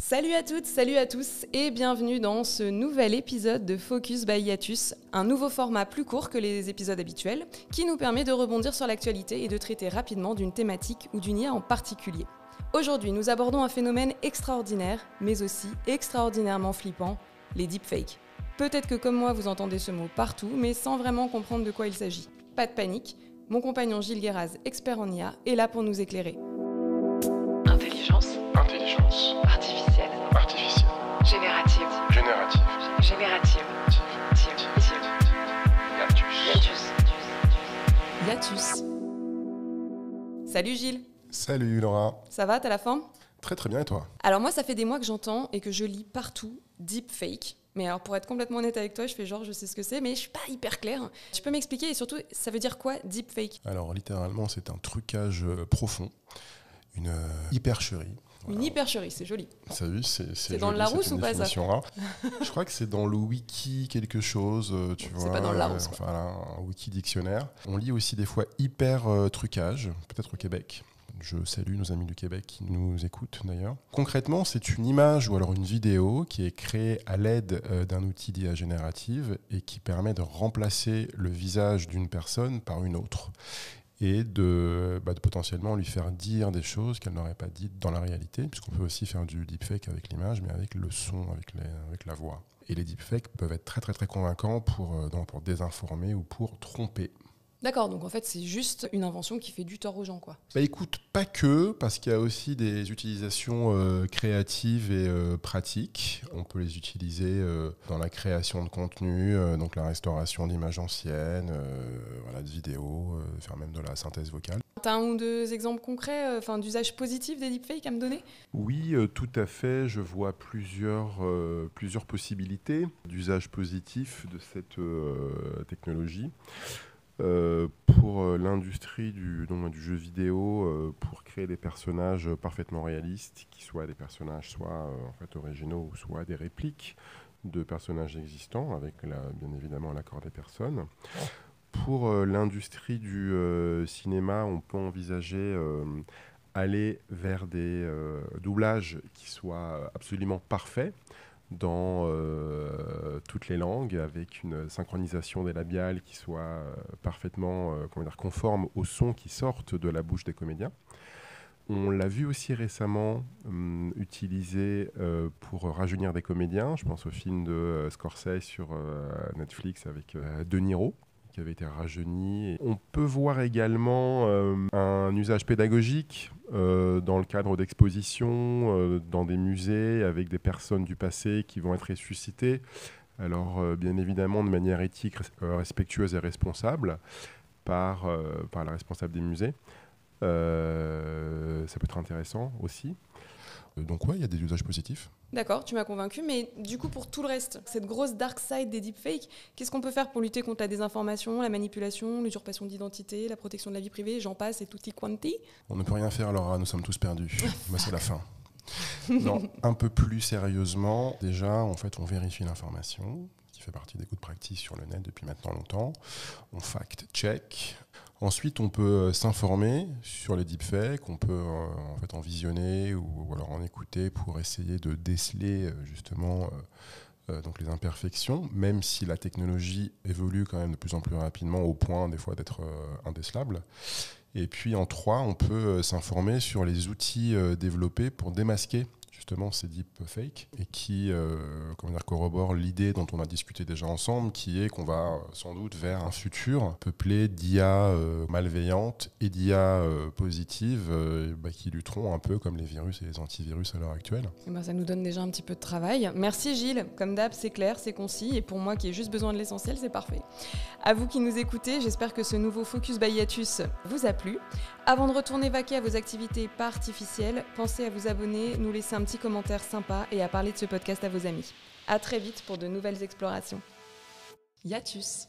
Salut à toutes, salut à tous et bienvenue dans ce nouvel épisode de Focus by Yatus, un nouveau format plus court que les épisodes habituels qui nous permet de rebondir sur l'actualité et de traiter rapidement d'une thématique ou d'une IA en particulier. Aujourd'hui, nous abordons un phénomène extraordinaire, mais aussi extraordinairement flippant, les deepfakes. Peut-être que comme moi, vous entendez ce mot partout, mais sans vraiment comprendre de quoi il s'agit. Pas de panique, mon compagnon Gilles Guéraz, expert en IA, est là pour nous éclairer. Intelligence. Artificielle. Générative. Yatus. Salut Gilles. Salut Laura. Ça va, t'as la forme ? Très très bien et toi ? Alors moi, ça fait des mois que j'entends et que je lis partout deepfake. Mais alors pour être complètement honnête avec toi, je fais genre je sais ce que c'est, mais je suis pas hyper claire. Tu peux m'expliquer et surtout, ça veut dire quoi deepfake ? Alors littéralement, c'est un trucage profond, une hypercherie. Voilà. Une hypercherie, c'est joli. Ça vu, c'est dans le Larousse ou pas ça ? Je crois que c'est dans le wiki quelque chose, tu vois. C'est pas dans le Larousse. Enfin, un wiki dictionnaire. On lit aussi des fois hyper trucage, peut-être au Québec. Je salue nos amis du Québec qui nous écoutent d'ailleurs. Concrètement, c'est une image ou alors une vidéo qui est créée à l'aide d'un outil d'IA générative et qui permet de remplacer le visage d'une personne par une autre et de potentiellement lui faire dire des choses qu'elle n'aurait pas dites dans la réalité, puisqu'on peut aussi faire du deepfake avec l'image, mais avec le son, avec la voix. Et les deepfakes peuvent être très très très convaincants pour désinformer ou pour tromper. D'accord, donc en fait c'est juste une invention qui fait du tort aux gens, quoi. Écoute, pas que, parce qu'il y a aussi des utilisations créatives et pratiques. On peut les utiliser dans la création de contenu, donc la restauration d'images anciennes, de vidéos, faire même de la synthèse vocale. T'as un ou deux exemples concrets d'usage positif des deepfakes à me donner ? Oui, tout à fait. Je vois plusieurs possibilités d'usage positif de cette technologie. Pour l'industrie du jeu vidéo, pour créer des personnages parfaitement réalistes, qui soient des personnages soit originaux ou soit des répliques de personnages existants, avec bien évidemment l'accord des personnes. Pour l'industrie du cinéma, on peut envisager aller vers des doublages qui soient absolument parfaits, dans toutes les langues, avec une synchronisation des labiales qui soit parfaitement conforme aux sons qui sortent de la bouche des comédiens. On l'a vu aussi récemment utilisé pour rajeunir des comédiens. Je pense au film de Scorsese sur Netflix avec De Niro, qui avait été rajeuni. On peut voir également un usage pédagogique dans le cadre d'expositions, dans des musées, avec des personnes du passé qui vont être ressuscitées. Alors, bien évidemment, de manière éthique, respectueuse et responsable par la responsable des musées. Ça peut être intéressant aussi. Donc ouais, il y a des usages positifs. D'accord, tu m'as convaincu, mais du coup pour tout le reste, cette grosse dark side des deepfakes, qu'est-ce qu'on peut faire pour lutter contre la désinformation, la manipulation, l'usurpation d'identité, la protection de la vie privée, j'en passe et tutti quanti ? On ne peut rien faire, Laura, nous sommes tous perdus. Moi, c'est la fin. Non, un peu plus sérieusement, déjà, en fait, on vérifie l'information, qui fait partie des good practices sur le net depuis maintenant longtemps. On fact-check. Ensuite, on peut s'informer sur les deepfakes, on peut en visionner ou alors en écouter pour essayer de déceler justement donc les imperfections, même si la technologie évolue quand même de plus en plus rapidement au point des fois d'être indécelable. Et puis en 3, on peut s'informer sur les outils développés pour démasquer justement ces deepfakes et qui corroborent l'idée dont on a discuté déjà ensemble, qui est qu'on va sans doute vers un futur peuplé d'IA malveillantes et d'IA positives qui lutteront un peu comme les virus et les antivirus à l'heure actuelle. Ça nous donne déjà un petit peu de travail. Merci Gilles, comme d'hab c'est clair, c'est concis et pour moi qui ai juste besoin de l'essentiel, c'est parfait. À vous qui nous écoutez, j'espère que ce nouveau Focus by Yatus vous a plu. Avant de retourner vaquer à vos activités pas artificielles, pensez à vous abonner, nous laisser un petit commentaire sympa et à parler de ce podcast à vos amis. À très vite pour de nouvelles explorations. Yatus.